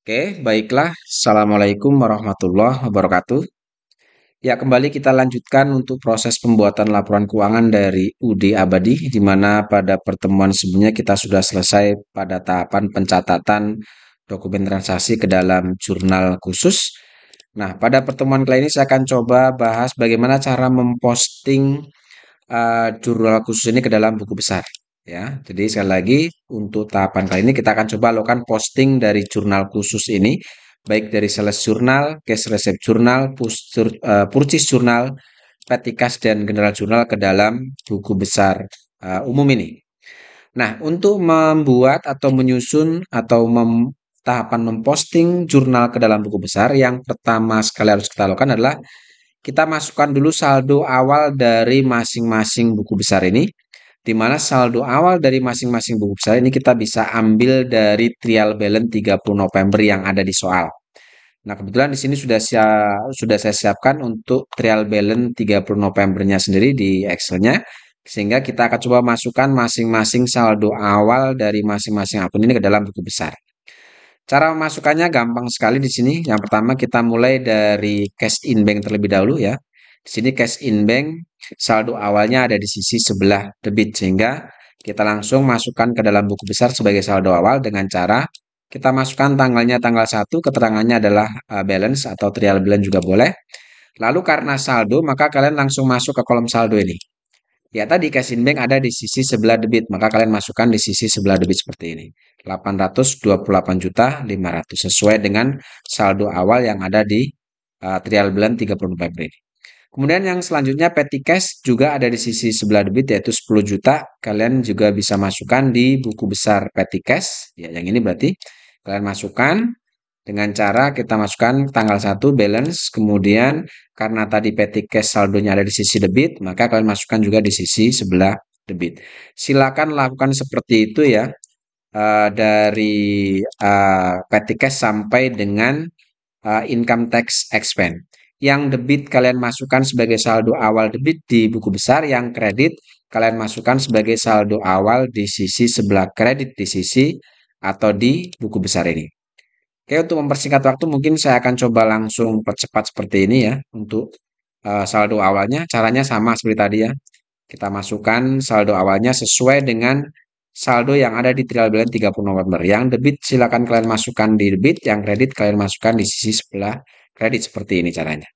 Oke, baiklah. Assalamualaikum warahmatullahi wabarakatuh. Ya, kembali kita lanjutkan untuk proses pembuatan laporan keuangan dari UD Abadi, di mana pada pertemuan sebelumnya kita sudah selesai pada tahapan pencatatan dokumen transaksi ke dalam jurnal khusus. Nah, pada pertemuan kali ini saya akan coba bahas bagaimana cara memposting jurnal khusus ini ke dalam buku besar. Ya, jadi sekali lagi untuk tahapan kali ini kita akan coba lakukan posting dari jurnal khusus ini, baik dari sales jurnal, cash receipt jurnal, purchase jurnal, petty cash dan general jurnal ke dalam buku besar umum ini. Nah, untuk membuat atau menyusun atau tahapan memposting jurnal ke dalam buku besar, yang pertama sekali harus kita lakukan adalah kita masukkan dulu saldo awal dari masing-masing buku besar ini, di mana saldo awal dari masing-masing buku besar ini kita bisa ambil dari trial balance 30 November yang ada di soal. Nah, kebetulan di sini sudah saya siapkan untuk trial balance 30 Novembernya sendiri di Excel-nya, sehingga kita akan coba masukkan masing-masing saldo awal dari masing-masing akun ini ke dalam buku besar. Cara memasukkannya gampang sekali di sini. Yang pertama kita mulai dari cash in bank terlebih dahulu ya. Di sini cash in bank saldo awalnya ada di sisi sebelah debit, sehingga kita langsung masukkan ke dalam buku besar sebagai saldo awal dengan cara kita masukkan tanggalnya tanggal 1, keterangannya adalah balance atau trial balance juga boleh. Lalu karena saldo, maka kalian langsung masuk ke kolom saldo ini. Ya tadi cash in bank ada di sisi sebelah debit, maka kalian masukkan di sisi sebelah debit seperti ini. 828.500.000 sesuai dengan saldo awal yang ada di trial balance 30 November ini. Kemudian yang selanjutnya petty cash juga ada di sisi sebelah debit yaitu 10 juta. Kalian juga bisa masukkan di buku besar petty cash. Ya, yang ini berarti kalian masukkan dengan cara kita masukkan tanggal 1 balance, kemudian karena tadi petty cash saldonya ada di sisi debit, maka kalian masukkan juga di sisi sebelah debit. Silakan lakukan seperti itu ya, dari petty cash sampai dengan income tax expense. Yang debit kalian masukkan sebagai saldo awal debit di buku besar, yang kredit kalian masukkan sebagai saldo awal di sisi sebelah kredit di sisi atau di buku besar ini. Oke, untuk mempersingkat waktu mungkin saya akan coba langsung percepat seperti ini ya untuk saldo awalnya. Caranya sama seperti tadi ya. Kita masukkan saldo awalnya sesuai dengan saldo yang ada di trial balance 30 November. Yang debit silakan kalian masukkan di debit, yang kredit kalian masukkan di sisi sebelah kredit seperti ini caranya.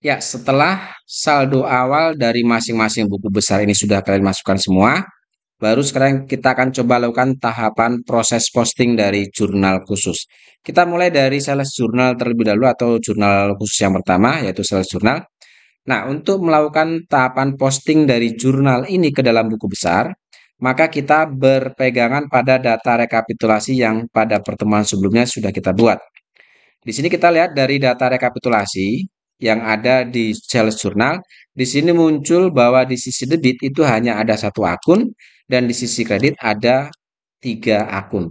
Ya, setelah saldo awal dari masing-masing buku besar ini sudah kalian masukkan semua, baru sekarang kita akan coba lakukan tahapan proses posting dari jurnal khusus. Kita mulai dari sales jurnal terlebih dahulu atau jurnal khusus yang pertama, yaitu sales jurnal. Nah, untuk melakukan tahapan posting dari jurnal ini ke dalam buku besar, maka kita berpegangan pada data rekapitulasi yang pada pertemuan sebelumnya sudah kita buat. Di sini kita lihat dari data rekapitulasi yang ada di sales journal. Di sini muncul bahwa di sisi debit itu hanya ada satu akun dan di sisi kredit ada tiga akun.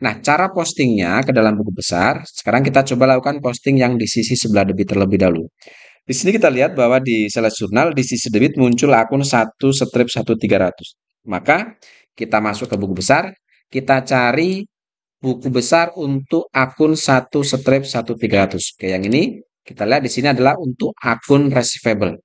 Nah, cara postingnya ke dalam buku besar, sekarang kita coba lakukan posting yang di sisi sebelah debit terlebih dahulu. Di sini kita lihat bahwa di sales journal di sisi debit muncul akun 1/1300. Maka kita masuk ke buku besar, kita cari buku besar untuk akun 1/1300. Oke, yang ini kita lihat di sini adalah untuk akun receivable.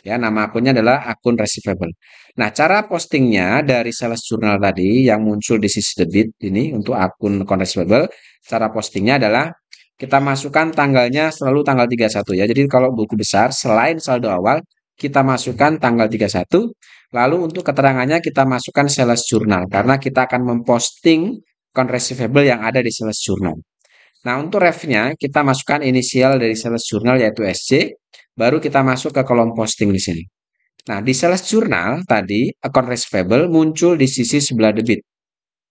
Ya, nama akunnya adalah akun receivable. Nah, cara postingnya dari sales journal tadi yang muncul di sisi debit ini untuk akun account receivable, cara postingnya adalah kita masukkan tanggalnya selalu tanggal 31 ya. Jadi kalau buku besar selain saldo awal, kita masukkan tanggal 31. Lalu untuk keterangannya kita masukkan sales journal karena kita akan memposting account receivable yang ada di sales journal. Nah, untuk refnya kita masukkan inisial dari sales journal yaitu SC, baru kita masuk ke kolom posting di sini. Nah, di sales journal tadi account receivable muncul di sisi sebelah debit.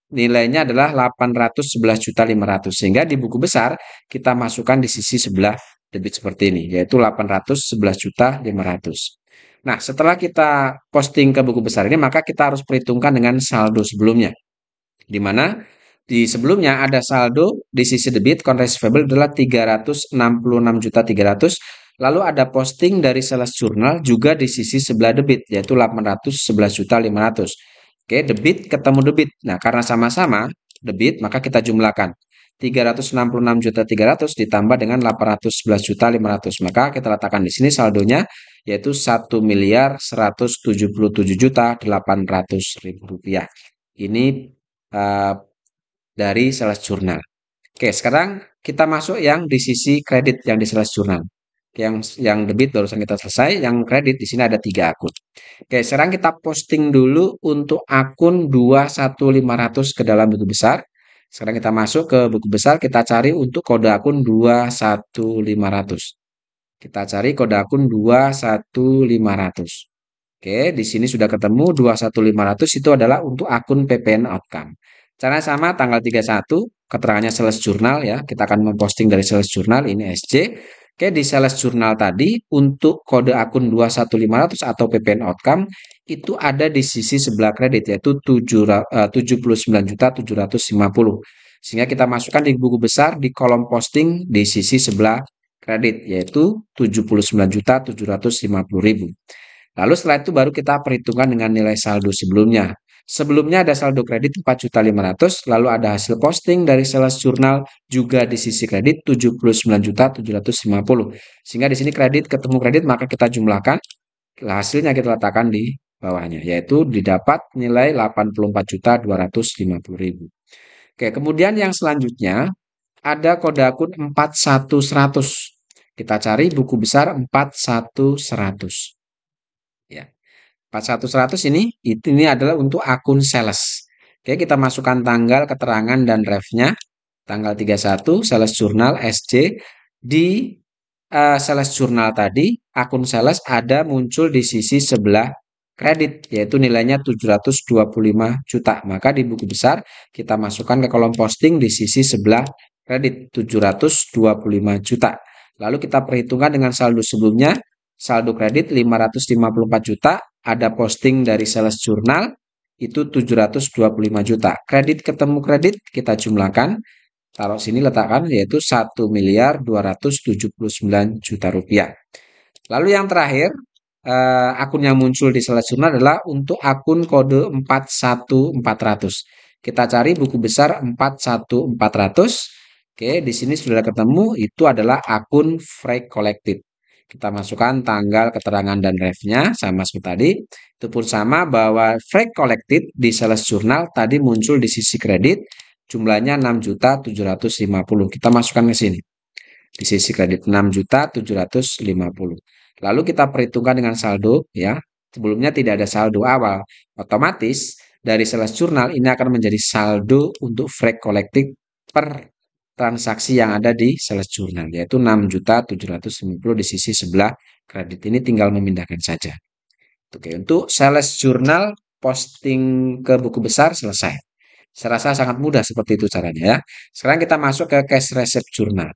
Nilainya adalah 811.500.000 sehingga di buku besar kita masukkan di sisi sebelah debit seperti ini yaitu 811.500.000. Nah, setelah kita posting ke buku besar ini maka kita harus perhitungkan dengan saldo sebelumnya. Di mana di sebelumnya ada saldo di sisi debit account receivable adalah 366.300.000. Lalu ada posting dari sales journal juga di sisi sebelah debit yaitu 811.500.000. Oke, debit ketemu debit. Nah, karena sama-sama debit maka kita jumlahkan 366.300.000 ditambah dengan 811.500.000. Maka kita letakkan di sini saldonya yaitu 1.177.800.000 rupiah. Ini uh, dari sales journal. Oke, sekarang kita masuk yang di sisi kredit yang di sales journal. Yang debit barusan kita selesai, yang kredit di sini ada tiga akun. Oke, sekarang kita posting dulu untuk akun 21500 ke dalam buku besar. Sekarang kita masuk ke buku besar, kita cari untuk kode akun 21500. Kita cari kode akun 21500. Oke, di sini sudah ketemu 21500 itu adalah untuk akun PPN Outcome. Caranya sama tanggal 31, keterangannya sales journal ya. Kita akan memposting dari sales journal ini SC. Oke, di sales journal tadi untuk kode akun 21500 atau PPN Outcome itu ada di sisi sebelah kredit yaitu 79.750. Sehingga kita masukkan di buku besar di kolom posting di sisi sebelah kredit yaitu 79.750.000. Lalu setelah itu baru kita perhitungkan dengan nilai saldo sebelumnya. Sebelumnya ada saldo kredit 4.500.000, lalu ada hasil posting dari sales journal juga di sisi kredit 79.750. Sehingga di sini kredit ketemu kredit maka kita jumlahkan, hasilnya kita letakkan di bawahnya, yaitu didapat nilai 84.250.000. Oke, kemudian yang selanjutnya ada kode akun 4100. Kita cari buku besar 4100. Ya. 4100 ini adalah untuk akun sales. Oke, kita masukkan tanggal, keterangan dan refnya. Tanggal 31 sales jurnal SC di sales jurnal tadi akun sales ada muncul di sisi sebelah kredit yaitu nilainya 725 juta. Maka di buku besar kita masukkan ke kolom posting di sisi sebelah kredit 725 juta. Lalu kita perhitungkan dengan saldo sebelumnya. Saldo kredit 554 juta, ada posting dari sales journal itu 725 juta. Kredit ketemu kredit kita jumlahkan, taruh sini letakkan yaitu 1.279 juta rupiah. Lalu yang terakhir, akun yang muncul di sales journal adalah untuk akun kode 41400. Kita cari buku besar 41400. Oke, di sini sudah ketemu itu adalah akun Free Collected. Kita masukkan tanggal, keterangan, dan refnya sama seperti tadi. Itu pun sama bahwa Free Collected di sales journal tadi muncul di sisi kredit jumlahnya 6.750. Kita masukkan ke sini. Di sisi kredit 6.750. Lalu kita perhitungkan dengan saldo ya. Sebelumnya tidak ada saldo awal. Otomatis dari sales jurnal ini akan menjadi saldo untuk freq kolektif per transaksi yang ada di sales jurnal yaitu 6.750 di sisi sebelah kredit. Ini tinggal memindahkan saja. Oke, untuk sales jurnal posting ke buku besar selesai. Saya rasa sangat mudah seperti itu caranya ya. Sekarang kita masuk ke cash receipt journal.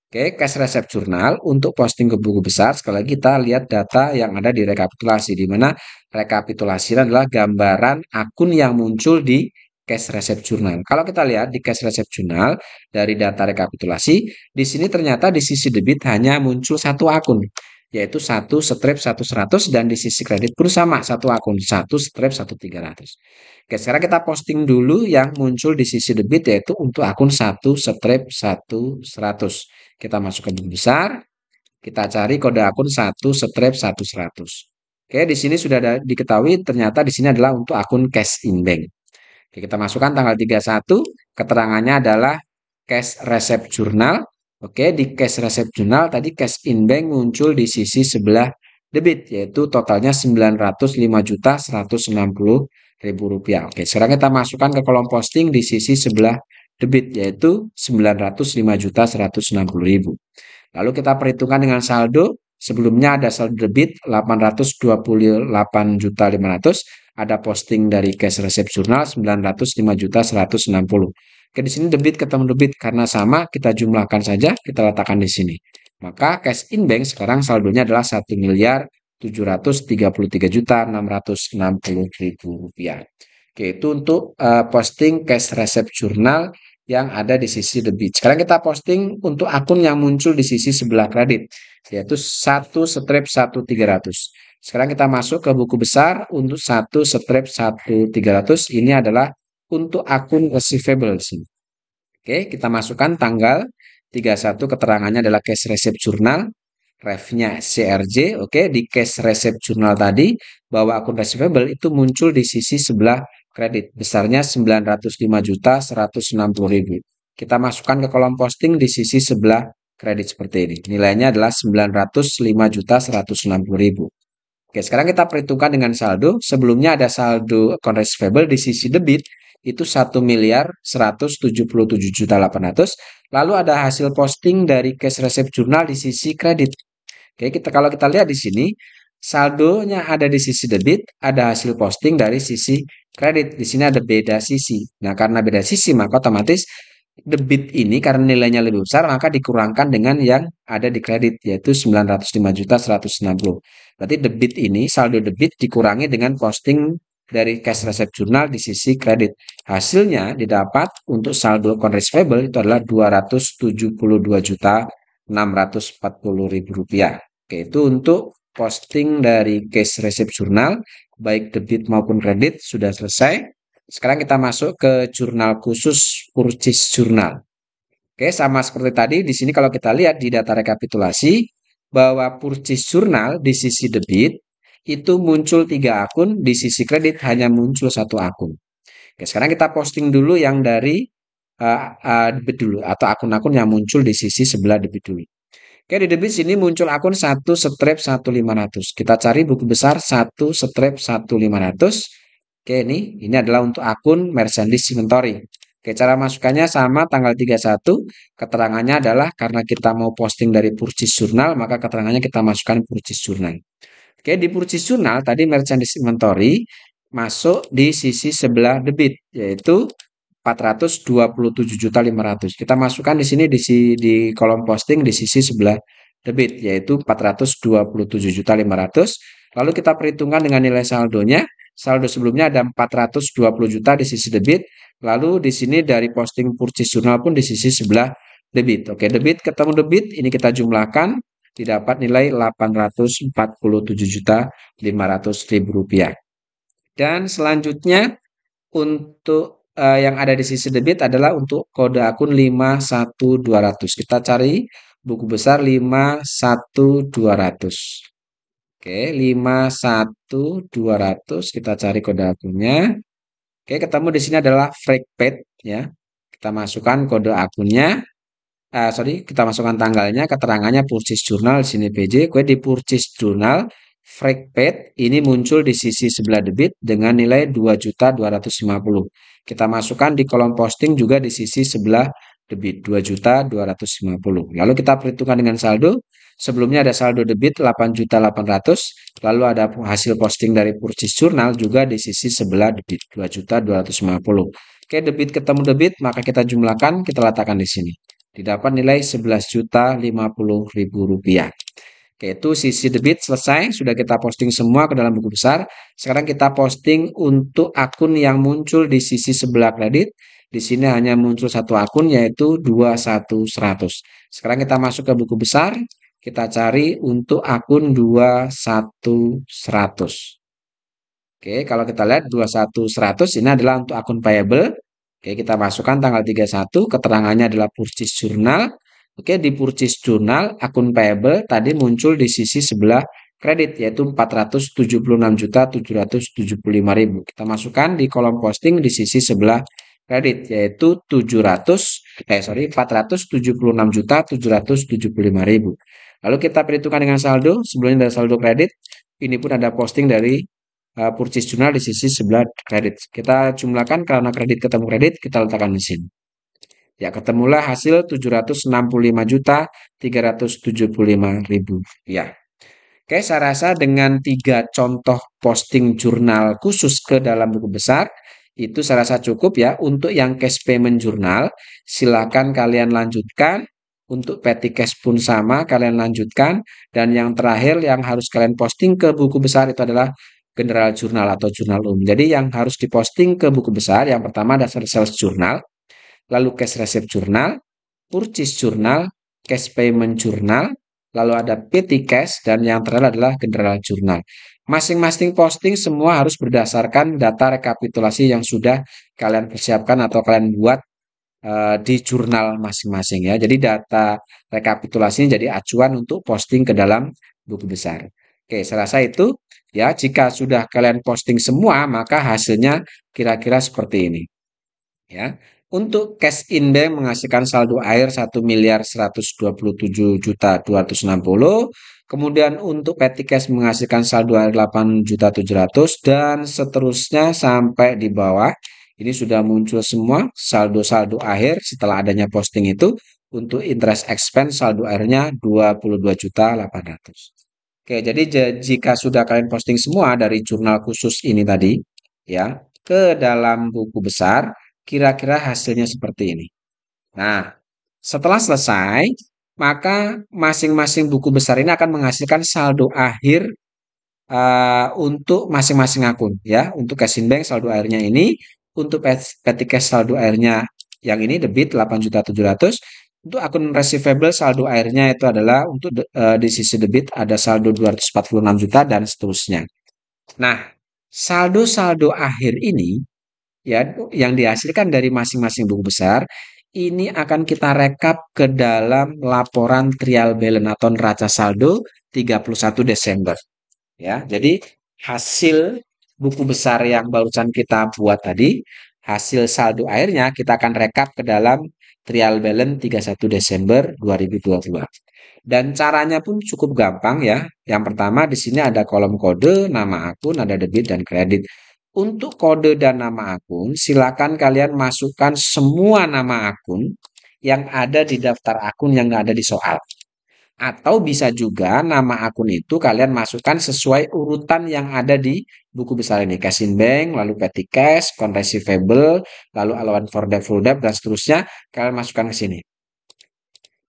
Oke, cash receipt journal untuk posting ke buku besar, sekali lagi kita lihat data yang ada di rekapitulasi, di mana rekapitulasi adalah gambaran akun yang muncul di cash receipt journal. Kalau kita lihat di cash receipt journal, dari data rekapitulasi, di sini ternyata di sisi debit hanya muncul satu akun, yaitu 1/100 dan di sisi kredit pun sama, satu akun, 1/1300. Oke, sekarang kita posting dulu yang muncul di sisi debit yaitu untuk akun 1/100. Kita masukkan buku besar, kita cari kode akun 1/100. Oke, di sini sudah diketahui ternyata di sini adalah untuk akun cash in bank. Oke, kita masukkan tanggal 31, keterangannya adalah cash receipt journal. Oke, di cash receipt journal tadi cash in bank muncul di sisi sebelah debit, yaitu totalnya 905.160.000 rupiah. Oke, sekarang kita masukkan ke kolom posting di sisi sebelah debit, yaitu 905.160.000. Lalu kita perhitungkan dengan saldo. Sebelumnya ada saldo debit 828.500.000, ada posting dari cash receipt journal 905.160. Oke, di sini debit ketemu debit karena sama, kita jumlahkan saja, kita letakkan di sini. Maka cash in bank sekarang saldonya adalah 1.733.660.000 rupiah. Oke, itu untuk posting cash receipt journal yang ada di sisi debit. Sekarang kita posting untuk akun yang muncul di sisi sebelah kredit, yaitu 1/1300. Sekarang kita masuk ke buku besar untuk 1/1300. Ini adalah untuk akun receivable di sini. Oke, kita masukkan tanggal 31, keterangannya adalah cash receipt journal, ref-nya CRJ. Oke, di cash receipt journal tadi bahwa akun receivable itu muncul di sisi sebelah kredit, besarnya 905.160.000. Kita masukkan ke kolom posting di sisi sebelah kredit seperti ini. Nilainya adalah 905.160.000. Oke, sekarang kita perhitungkan dengan saldo. Sebelumnya ada saldo account receivable di sisi debit itu 1.177.800. Lalu ada hasil posting dari cash receipt journal di sisi kredit. Oke, kalau kita lihat di sini saldonya ada di sisi debit, ada hasil posting dari sisi kredit. Di sini ada beda sisi. Nah, karena beda sisi maka otomatis debit ini karena nilainya lebih besar maka dikurangkan dengan yang ada di kredit yaitu 905.160. Berarti debit ini saldo debit dikurangi dengan posting dari cash receipt journal di sisi kredit. Hasilnya didapat untuk saldo account receivable itu adalah 272.640.000 rupiah. Oke, itu untuk posting dari cash receipt journal baik debit maupun kredit sudah selesai. Sekarang kita masuk ke jurnal khusus purchase journal. Oke, sama seperti tadi di sini kalau kita lihat di data rekapitulasi bahwa purchase journal di sisi debit itu muncul 3 akun, di sisi kredit hanya muncul 1 akun. Oke, sekarang kita posting dulu yang dari debit dulu atau akun-akun yang muncul di sisi sebelah debit dulu. Oke, di debit sini muncul akun 1/1500. Kita cari buku besar 1/1500. Oke, ini adalah untuk akun merchandise inventory. Oke, cara masukkannya sama tanggal 31. Keterangannya adalah karena kita mau posting dari purchase journal, maka keterangannya kita masukkan purchase journal. Oke, di purchase journal tadi merchandise inventory masuk di sisi sebelah debit, yaitu 427.500. Kita masukkan di sini di kolom posting di sisi sebelah debit yaitu 427.500. Lalu kita perhitungkan dengan nilai saldonya. Saldo sebelumnya ada 420 juta di sisi debit. Lalu di sini dari posting purchase journal pun di sisi sebelah debit. Oke, debit ketemu debit, ini kita jumlahkan didapat nilai 847.500.000 rupiah. Dan selanjutnya untuk yang ada di sisi debit adalah untuk kode akun 51200. Kita cari buku besar 51200. Oke, 51200 kita cari kode akunnya. Oke, ketemu di sini adalah Freakpad ya. Kita masukkan kode akunnya. kita masukkan tanggalnya, keterangannya purchase journal di sini PJ, kue di purchase journal freak paid ini muncul di sisi sebelah debit dengan nilai 2.250.000. Kita masukkan di kolom posting juga di sisi sebelah debit 2.250.000. Lalu kita perhitungkan dengan saldo. Sebelumnya ada saldo debit 8.800.000, lalu ada hasil posting dari purchase journal juga di sisi sebelah debit 2.250.000. Oke, debit ketemu debit, maka kita jumlahkan, kita letakkan di sini. Didapat nilai 11.050.000 rupiah. Oke, itu sisi debit selesai. Sudah kita posting semua ke dalam buku besar. Sekarang kita posting untuk akun yang muncul di sisi sebelah kredit. Di sini hanya muncul satu akun yaitu 21100. Sekarang kita masuk ke buku besar. Kita cari untuk akun 21100. Oke, kalau kita lihat 21100 ini adalah untuk akun payable. Oke, kita masukkan tanggal 31, keterangannya adalah purchase journal. Oke, di purchase journal akun payable tadi muncul di sisi sebelah kredit yaitu 476.775.000. Kita masukkan di kolom posting di sisi sebelah kredit yaitu 476.775.000. Lalu kita perhitungkan dengan saldo, sebelumnya ada saldo kredit, ini pun ada posting dari purchase journal di sisi sebelah kredit. Kita jumlahkan karena kredit ketemu kredit, kita letakkan di sini. Ya, ketemulah hasil 765.375.000. Ya. Oke, saya rasa dengan 3 contoh posting jurnal khusus ke dalam buku besar, itu saya rasa cukup ya. Untuk yang cash payment jurnal, silakan kalian lanjutkan. Untuk petty cash pun sama, kalian lanjutkan. Dan yang terakhir yang harus kalian posting ke buku besar itu adalah general jurnal atau jurnal umum. Jadi yang harus diposting ke buku besar, yang pertama ada sales jurnal, lalu cash receipt jurnal, purchase jurnal, cash payment jurnal, lalu ada petty cash, dan yang terakhir adalah general jurnal. Masing-masing posting semua harus berdasarkan data rekapitulasi yang sudah kalian persiapkan atau kalian buat di jurnal masing-masing ya. Jadi data rekapitulasinya jadi acuan untuk posting ke dalam buku besar. Oke, saya rasa itu ya. Jika sudah kalian posting semua, maka hasilnya kira-kira seperti ini. Ya. Untuk cash in bank menghasilkan saldo akhir 1.127.260. Kemudian untuk petty cash menghasilkan saldo akhir 8.700.000 dan seterusnya sampai di bawah. Ini sudah muncul semua saldo-saldo akhir setelah adanya posting itu. Untuk interest expense saldo akhirnya 22.800.000. Oke, jadi jika sudah kalian posting semua dari jurnal khusus ini tadi, ya, ke dalam buku besar, kira-kira hasilnya seperti ini. Nah, setelah selesai, maka masing-masing buku besar ini akan menghasilkan saldo akhir untuk masing-masing akun ya. Untuk cash in bank saldo akhirnya ini, untuk petty cash saldo akhirnya yang ini debit 8.700.000. Untuk akun receivable saldo akhirnya itu adalah untuk di sisi debit ada saldo 246 juta dan seterusnya. Nah, saldo-saldo akhir ini ya yang dihasilkan dari masing-masing buku besar ini akan kita rekap ke dalam laporan trial balance atau neraca saldo 31 Desember. Ya, jadi hasil buku besar yang barusan kita buat tadi, hasil saldo akhirnya kita akan rekap ke dalam trial balance 31 Desember 2022. Dan caranya pun cukup gampang ya. Yang pertama di sini ada kolom kode, nama akun, ada debit dan kredit. Untuk kode dan nama akun, silakan kalian masukkan semua nama akun yang ada di daftar akun yang ada di soal. Atau bisa juga nama akun itu kalian masukkan sesuai urutan yang ada di buku besar ini. Cash in bank, lalu petty cash, account receivable, lalu allowance for debt, full debt, dan seterusnya. Kalian masukkan ke sini.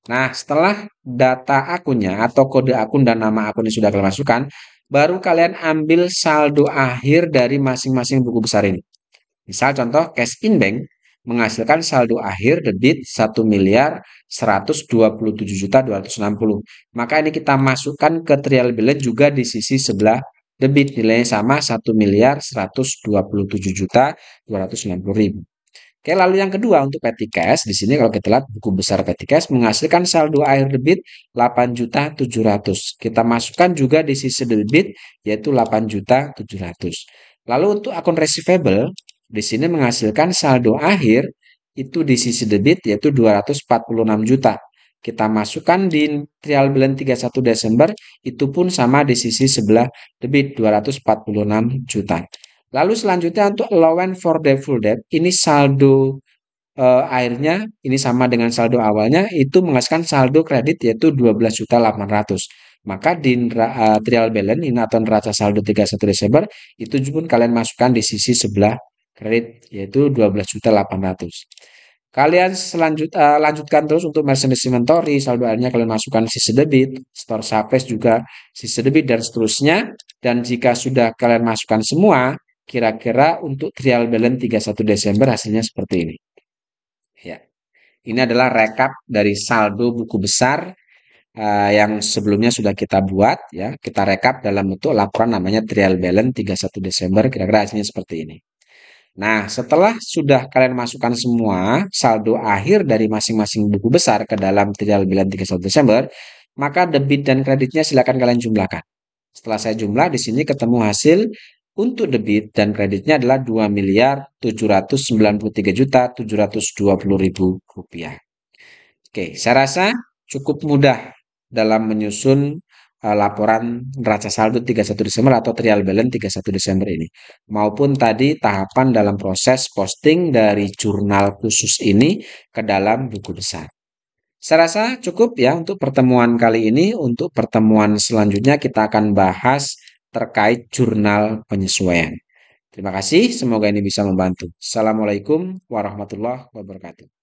Nah, setelah data akunnya atau kode akun dan nama akun yang sudah kalian masukkan, baru kalian ambil saldo akhir dari masing-masing buku besar ini. Misal contoh cash in bank menghasilkan saldo akhir debit 1.127.260. Maka ini kita masukkan ke trial balance juga di sisi sebelah debit, nilainya sama 1.127.260.000. Oke, lalu yang kedua untuk petty cash, di sini kalau kita lihat buku besar petty cash menghasilkan saldo akhir debit 8.700.000. Kita masukkan juga di sisi debit yaitu 8.700.000. Lalu untuk akun receivable di sini menghasilkan saldo akhir itu di sisi debit yaitu 246 juta. kita masukkan di trial balance 31 Desember, itu pun sama di sisi sebelah debit 246 juta. Lalu selanjutnya untuk allowance for default debt, ini saldo akhirnya ini sama dengan saldo awalnya itu menghasilkan saldo kredit yaitu 12.800. Maka di trial balance ini atau neraca saldo 31 Desember itu pun kalian masukkan di sisi sebelah kredit yaitu 12.800. Kalian lanjutkan terus untuk merchandise inventory, saldo akhirnya kalian masukkan sisi debit, store surplus juga sisi debit dan seterusnya. Dan jika sudah kalian masukkan semua, kira-kira untuk trial balance 31 Desember hasilnya seperti ini. Ya, ini adalah rekap dari saldo buku besar yang sebelumnya sudah kita buat ya. Kita rekap dalam bentuk laporan namanya trial balance 31 Desember, kira-kira hasilnya seperti ini. Nah, setelah sudah kalian masukkan semua saldo akhir dari masing-masing buku besar ke dalam trial balance 31 Desember, maka debit dan kreditnya silakan kalian jumlahkan. Setelah saya jumlah di sini ketemu hasil untuk debit dan kreditnya adalah 2.793.720.000 rupiah. Oke, saya rasa cukup mudah dalam menyusun laporan neraca saldo 31 Desember atau trial balance 31 Desember ini. Maupun tadi tahapan dalam proses posting dari jurnal khusus ini ke dalam buku besar. Saya rasa cukup ya untuk pertemuan kali ini. Untuk pertemuan selanjutnya kita akan bahas terkait jurnal penyesuaian. Terima kasih, semoga ini bisa membantu. Assalamualaikum warahmatullahi wabarakatuh.